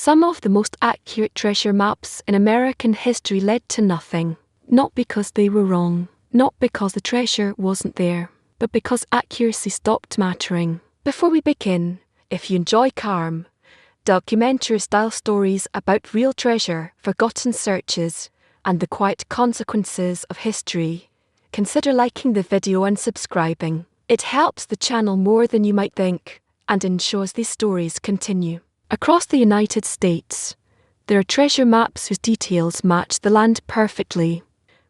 Some of the most accurate treasure maps in American history led to nothing. Not because they were wrong, not because the treasure wasn't there, but because accuracy stopped mattering. Before we begin, if you enjoy calm, documentary-style stories about real treasure, forgotten searches, and the quiet consequences of history, consider liking the video and subscribing. It helps the channel more than you might think, and ensures these stories continue. Across the United States, there are treasure maps whose details match the land perfectly.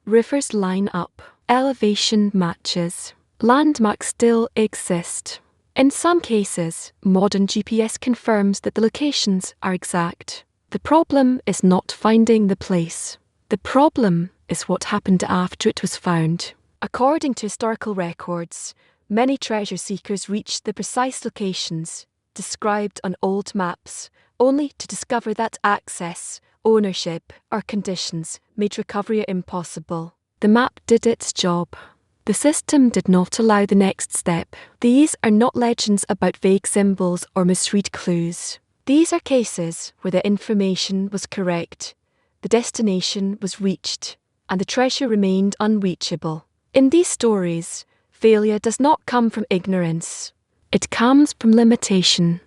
Rivers line up, elevation matches, landmarks still exist. In some cases, modern GPS confirms that the locations are exact. The problem is not finding the place. The problem is what happened after it was found. According to historical records, many treasure seekers reached the precise locations described on old maps, only to discover that access, ownership, or conditions made recovery impossible. The map did its job. The system did not allow the next step. These are not legends about vague symbols or misread clues. These are cases where the information was correct, the destination was reached, and the treasure remained unreachable. In these stories, failure does not come from ignorance. It comes from limitation.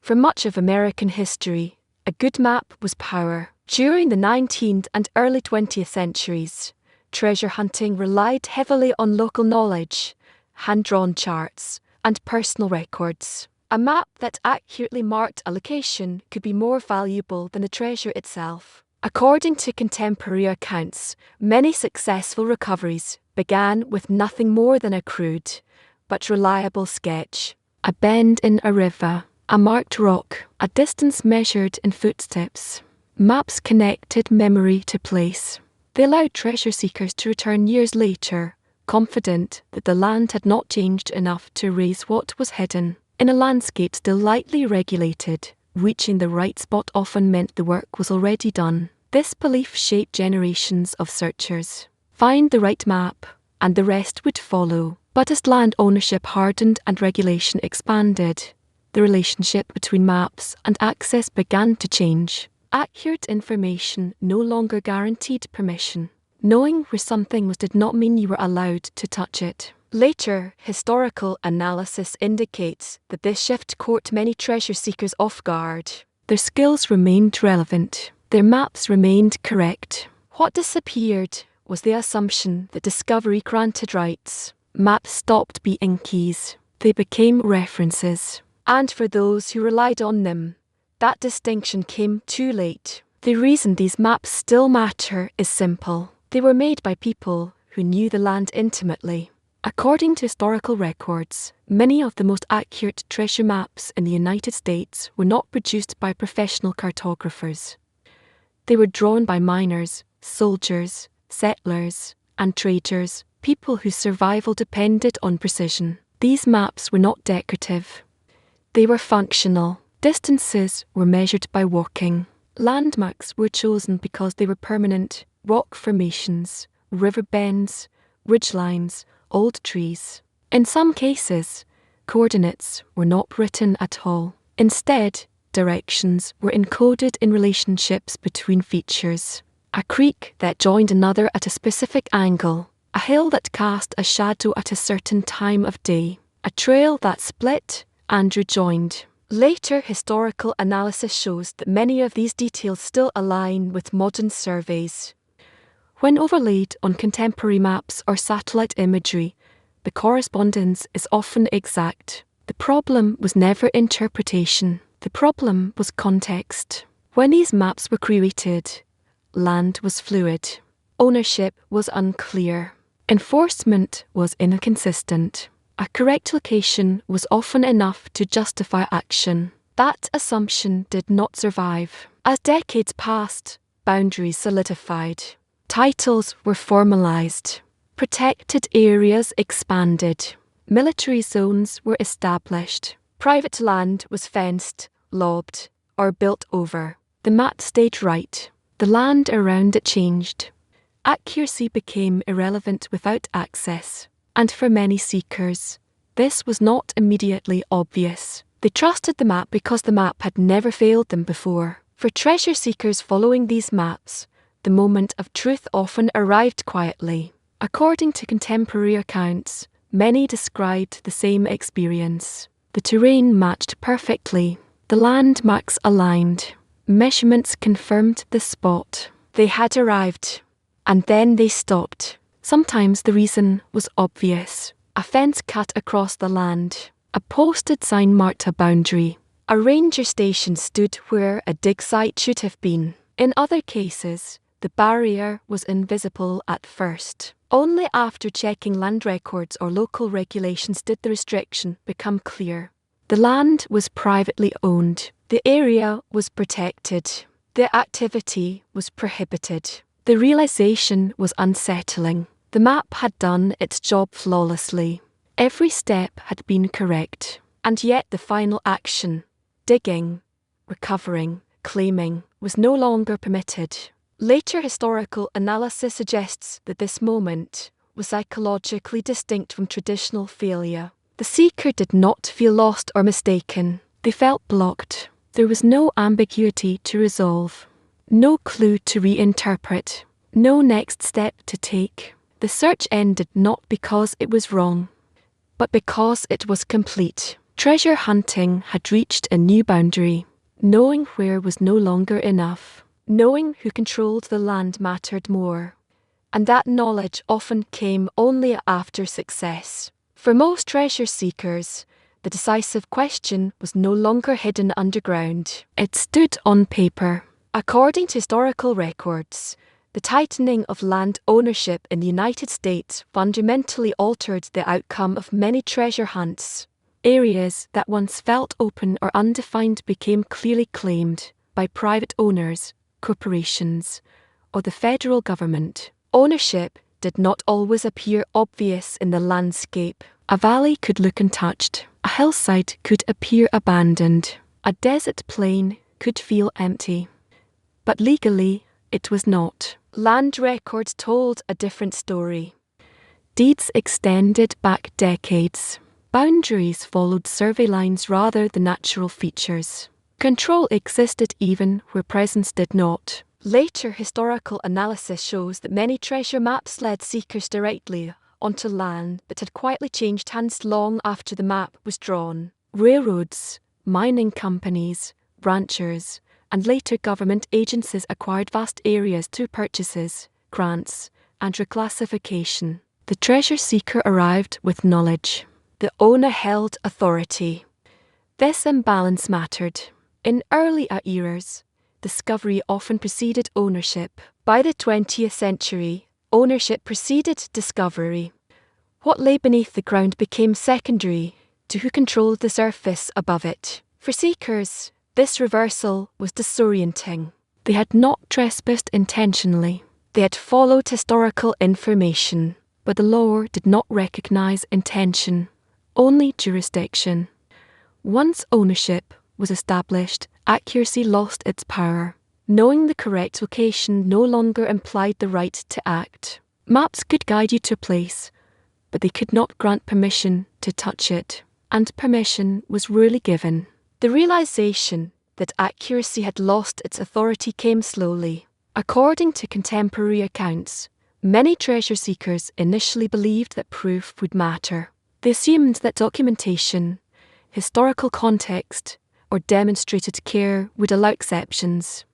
For much of American history, a good map was power. During the 19th and early 20th centuries, treasure hunting relied heavily on local knowledge, hand-drawn charts, and personal records. A map that accurately marked a location could be more valuable than the treasure itself. According to contemporary accounts, many successful recoveries began with nothing more than a crude but reliable sketch. A bend in a river, a marked rock, a distance measured in footsteps. Maps connected memory to place. They allowed treasure seekers to return years later, confident that the land had not changed enough to erase what was hidden. In a landscape still lightly regulated, reaching the right spot often meant the work was already done. This belief shaped generations of searchers. Find the right map, and the rest would follow. But as land ownership hardened and regulation expanded, the relationship between maps and access began to change. Accurate information no longer guaranteed permission. Knowing where something was did not mean you were allowed to touch it. Later, historical analysis indicates that this shift caught many treasure seekers off guard. Their skills remained relevant. Their maps remained correct. What disappeared was the assumption that discovery granted rights. Maps stopped being keys. They became references. And for those who relied on them, that distinction came too late. The reason these maps still matter is simple. They were made by people who knew the land intimately. According to historical records, many of the most accurate treasure maps in the United States were not produced by professional cartographers. They were drawn by miners, soldiers, settlers, and traders, people whose survival depended on precision. These maps were not decorative. They were functional. Distances were measured by walking. Landmarks were chosen because they were permanent: rock formations, river bends, ridgelines, old trees. In some cases, coordinates were not written at all. Instead, directions were encoded in relationships between features. A creek that joined another at a specific angle. A hill that cast a shadow at a certain time of day. A trail that split and rejoined. Later historical analysis shows that many of these details still align with modern surveys. When overlaid on contemporary maps or satellite imagery, the correspondence is often exact. The problem was never interpretation. The problem was context. When these maps were created, land was fluid. Ownership was unclear. Enforcement was inconsistent. A correct location was often enough to justify action. That assumption did not survive. As decades passed, boundaries solidified. Titles were formalized. Protected areas expanded. Military zones were established. Private land was fenced, lobbed, or built over. The map stayed right. The land around it changed. Accuracy became irrelevant without access. And for many seekers, this was not immediately obvious. They trusted the map because the map had never failed them before. For treasure seekers following these maps, the moment of truth often arrived quietly. According to contemporary accounts, many described the same experience. The terrain matched perfectly, the landmarks aligned, measurements confirmed the spot. They had arrived, and then they stopped. Sometimes the reason was obvious. A fence cut across the land. A posted sign marked a boundary. A ranger station stood where a dig site should have been. In other cases, the barrier was invisible at first. Only after checking land records or local regulations did the restriction become clear. The land was privately owned. The area was protected. The activity was prohibited. The realization was unsettling. The map had done its job flawlessly. Every step had been correct. And yet the final action, digging, recovering, claiming, was no longer permitted. Later historical analysis suggests that this moment was psychologically distinct from traditional failure. The seeker did not feel lost or mistaken. They felt blocked. There was no ambiguity to resolve, no clue to reinterpret, no next step to take. The search ended not because it was wrong, but because it was complete. Treasure hunting had reached a new boundary. Knowing where was no longer enough. Knowing who controlled the land mattered more. And that knowledge often came only after success. For most treasure seekers, the decisive question was no longer hidden underground. It stood on paper. According to historical records, the tightening of land ownership in the United States fundamentally altered the outcome of many treasure hunts. Areas that once felt open or undefined became clearly claimed by private owners, corporations, or the federal government. Ownership did not always appear obvious in the landscape. A valley could look untouched. A hillside could appear abandoned. A desert plain could feel empty. But legally, it was not. Land records told a different story. Deeds extended back decades. Boundaries followed survey lines rather than natural features. Control existed even where presence did not. Later historical analysis shows that many treasure maps led seekers directly onto land that had quietly changed hands long after the map was drawn. Railroads, mining companies, ranchers, and later government agencies acquired vast areas through purchases, grants, and reclassification. The treasure seeker arrived with knowledge. The owner held authority. This imbalance mattered. In earlier eras, discovery often preceded ownership. By the 20th century, ownership preceded discovery. What lay beneath the ground became secondary to who controlled the surface above it. For seekers, this reversal was disorienting. They had not trespassed intentionally. They had followed historical information, but the law did not recognize intention, only jurisdiction. Once ownership was established, accuracy lost its power. Knowing the correct location no longer implied the right to act. Maps could guide you to a place, but they could not grant permission to touch it, and permission was rarely given. The realization that accuracy had lost its authority came slowly. According to contemporary accounts, many treasure seekers initially believed that proof would matter. They assumed that documentation, historical context, or demonstrated care would allow exceptions.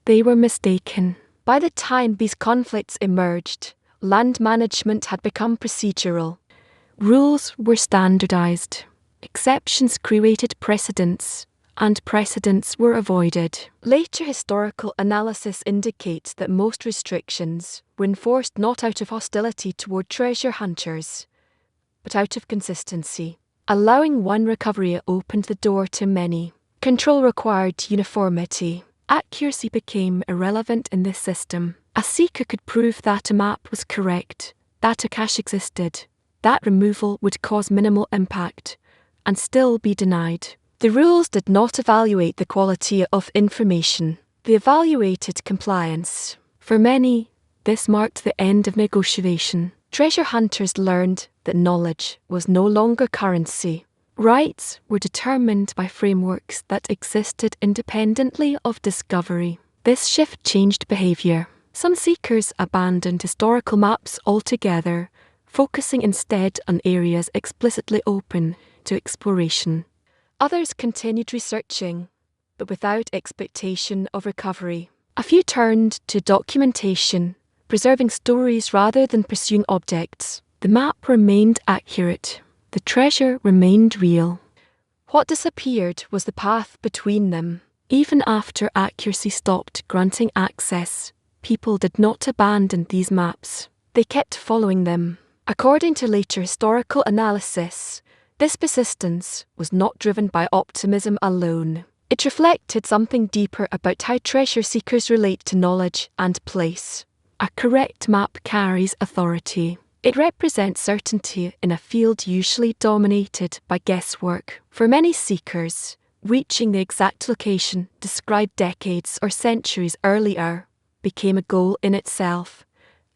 They were mistaken. By the time these conflicts emerged, land management had become procedural. Rules were standardized. Exceptions created precedents, and precedents were avoided. Later historical analysis indicates that most restrictions were enforced not out of hostility toward treasure hunters, but out of consistency. Allowing one recovery opened the door to many. Control required uniformity. Accuracy became irrelevant in this system. A seeker could prove that a map was correct, that a cache existed, that removal would cause minimal impact, and still be denied. The rules did not evaluate the quality of information. They evaluated compliance. For many, this marked the end of negotiation. Treasure hunters learned that knowledge was no longer currency. Rights were determined by frameworks that existed independently of discovery. This shift changed behaviour. Some seekers abandoned historical maps altogether, focusing instead on areas explicitly open to exploration. Others continued researching, but without expectation of recovery. A few turned to documentation, preserving stories rather than pursuing objects. The map remained accurate. The treasure remained real. What disappeared was the path between them. Even after accuracy stopped granting access, people did not abandon these maps. They kept following them. According to later historical analysis, this persistence was not driven by optimism alone. It reflected something deeper about how treasure seekers relate to knowledge and place. A correct map carries authority. It represents certainty in a field usually dominated by guesswork. For many seekers, reaching the exact location described decades or centuries earlier became a goal in itself,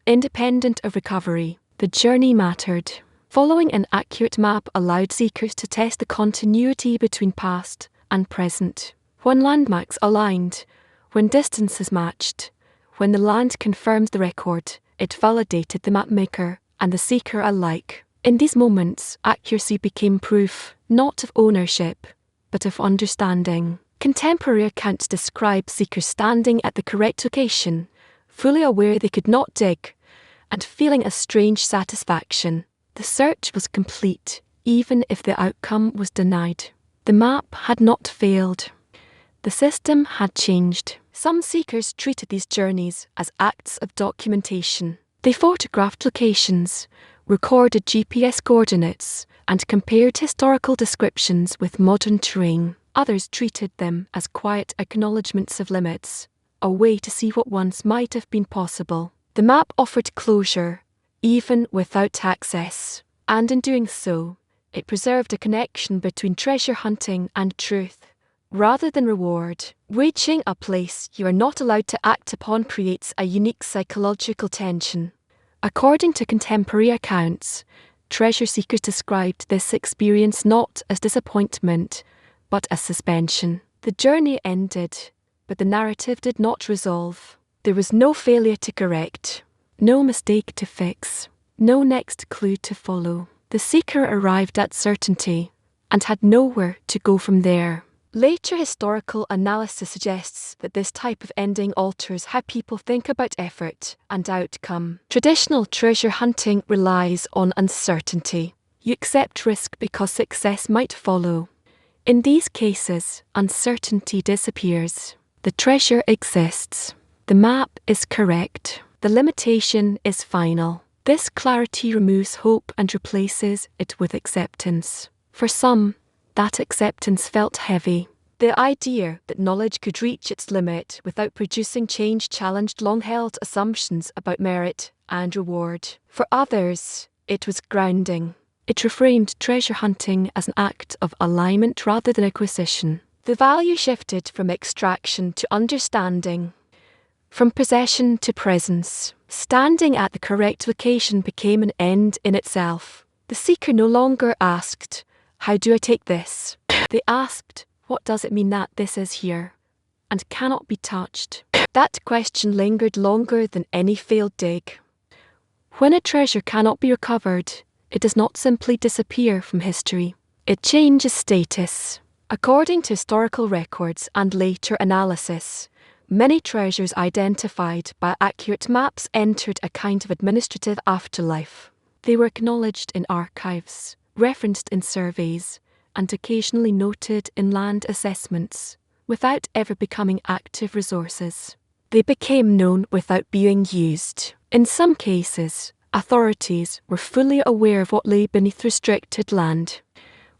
independent of recovery. The journey mattered. Following an accurate map allowed seekers to test the continuity between past and present. When landmarks aligned, when distances matched, when the land confirmed the record, it validated the mapmaker and the seeker alike. In these moments, accuracy became proof, not of ownership, but of understanding. Contemporary accounts describe seekers standing at the correct location, fully aware they could not dig, and feeling a strange satisfaction. The search was complete, even if the outcome was denied. The map had not failed. The system had changed. Some seekers treated these journeys as acts of documentation. They photographed locations, recorded GPS coordinates, and compared historical descriptions with modern terrain. Others treated them as quiet acknowledgements of limits, a way to see what once might have been possible. The map offered closure, even without access, and in doing so, it preserved a connection between treasure hunting and truth, rather than reward. Reaching a place you are not allowed to act upon creates a unique psychological tension. According to contemporary accounts, treasure seekers described this experience not as disappointment, but as suspension. The journey ended, but the narrative did not resolve. There was no failure to correct, no mistake to fix, no next clue to follow. The seeker arrived at certainty and had nowhere to go from there. Later historical analysis suggests that this type of ending alters how people think about effort and outcome. Traditional treasure hunting relies on uncertainty. You accept risk because success might follow. In these cases, uncertainty disappears. The treasure exists. The map is correct. The limitation is final. This clarity removes hope and replaces it with acceptance. For some, that acceptance felt heavy. The idea that knowledge could reach its limit without producing change challenged long-held assumptions about merit and reward. For others, it was grounding. It reframed treasure hunting as an act of alignment rather than acquisition. The value shifted from extraction to understanding, from possession to presence. Standing at the correct location became an end in itself. The seeker no longer asked, "How do I take this?" They asked, "What does it mean that this is here and cannot be touched?" That question lingered longer than any failed dig. When a treasure cannot be recovered, it does not simply disappear from history. It changes status. According to historical records and later analysis, many treasures identified by accurate maps entered a kind of administrative afterlife. They were acknowledged in archives, referenced in surveys, and occasionally noted in land assessments, without ever becoming active resources. They became known without being used. In some cases, authorities were fully aware of what lay beneath restricted land.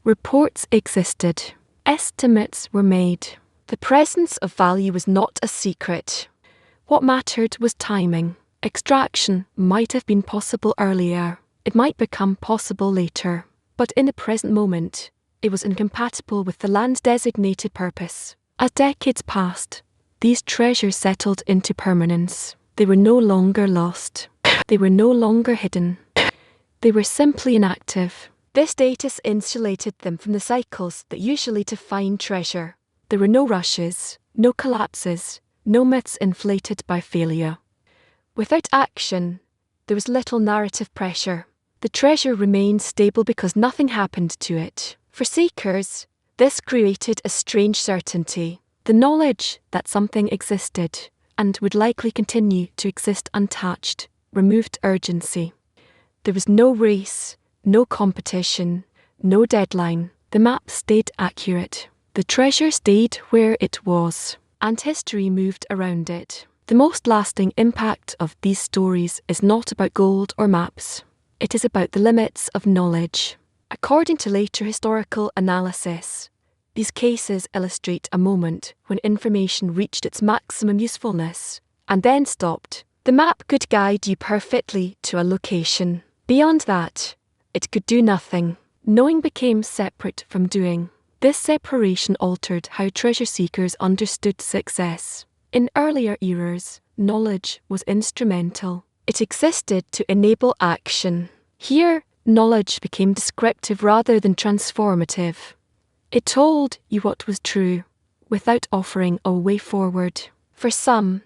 Reports existed. Estimates were made. The presence of value was not a secret. What mattered was timing. Extraction might have been possible earlier. It might become possible later. But in the present moment, it was incompatible with the land's designated purpose. As decades passed, these treasures settled into permanence. They were no longer lost. They were no longer hidden. They were simply inactive. This status insulated them from the cycles that usually define treasure. There were no rushes, no collapses, no myths inflated by failure. Without action, there was little narrative pressure. The treasure remained stable because nothing happened to it. For seekers, this created a strange certainty, the knowledge that something existed, and would likely continue to exist untouched, removed urgency. There was no race, no competition, no deadline. The map stayed accurate. The treasure stayed where it was, and history moved around it. The most lasting impact of these stories is not about gold or maps. It is about the limits of knowledge. According to later historical analysis, these cases illustrate a moment when information reached its maximum usefulness and then stopped. The map could guide you perfectly to a location. Beyond that, it could do nothing. Knowing became separate from doing. This separation altered how treasure seekers understood success. In earlier eras, knowledge was instrumental. It existed to enable action. Here, knowledge became descriptive rather than transformative. It told you what was true, without offering a way forward. For some,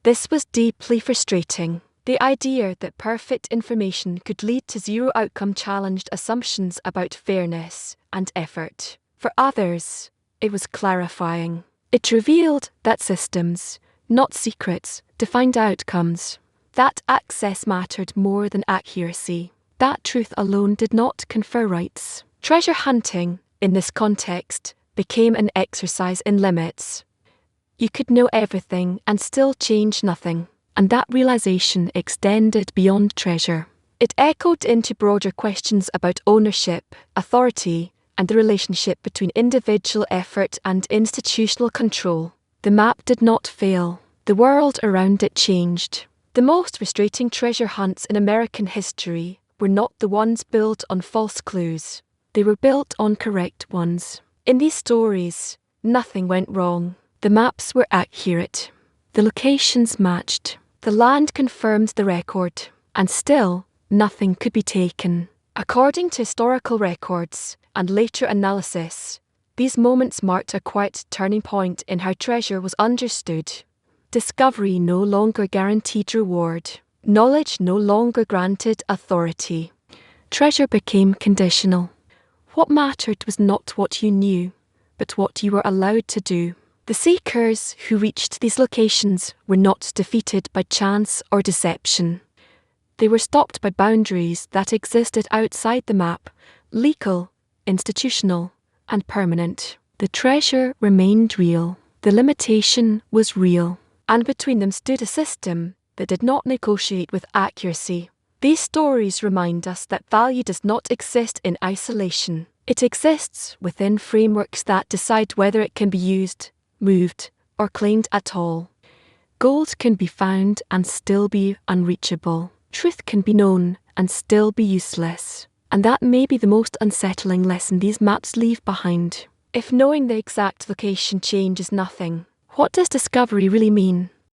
this was deeply frustrating. The idea that perfect information could lead to zero outcome challenged assumptions about fairness and effort. For others, it was clarifying. It revealed that systems, not secrets, defined outcomes. That access mattered more than accuracy. That truth alone did not confer rights. Treasure hunting, in this context, became an exercise in limits. You could know everything and still change nothing, and that realization extended beyond treasure. It echoed into broader questions about ownership, authority, and the relationship between individual effort and institutional control. The map did not fail. The world around it changed. The most frustrating treasure hunts in American history were not the ones built on false clues. They were built on correct ones. In these stories, nothing went wrong. The maps were accurate. The locations matched. The land confirmed the record. And still, nothing could be taken. According to historical records and later analysis, these moments marked a quiet turning point in how treasure was understood. Discovery no longer guaranteed reward. Knowledge no longer granted authority. Treasure became conditional. What mattered was not what you knew, but what you were allowed to do. The seekers who reached these locations were not defeated by chance or deception. They were stopped by boundaries that existed outside the map, legal, institutional, and permanent. The treasure remained real. The limitation was real. And between them stood a system that did not negotiate with accuracy. These stories remind us that value does not exist in isolation. It exists within frameworks that decide whether it can be used, moved, or claimed at all. Gold can be found and still be unreachable. Truth can be known and still be useless. And that may be the most unsettling lesson these maps leave behind. If knowing the exact location changes nothing, what does discovery really mean?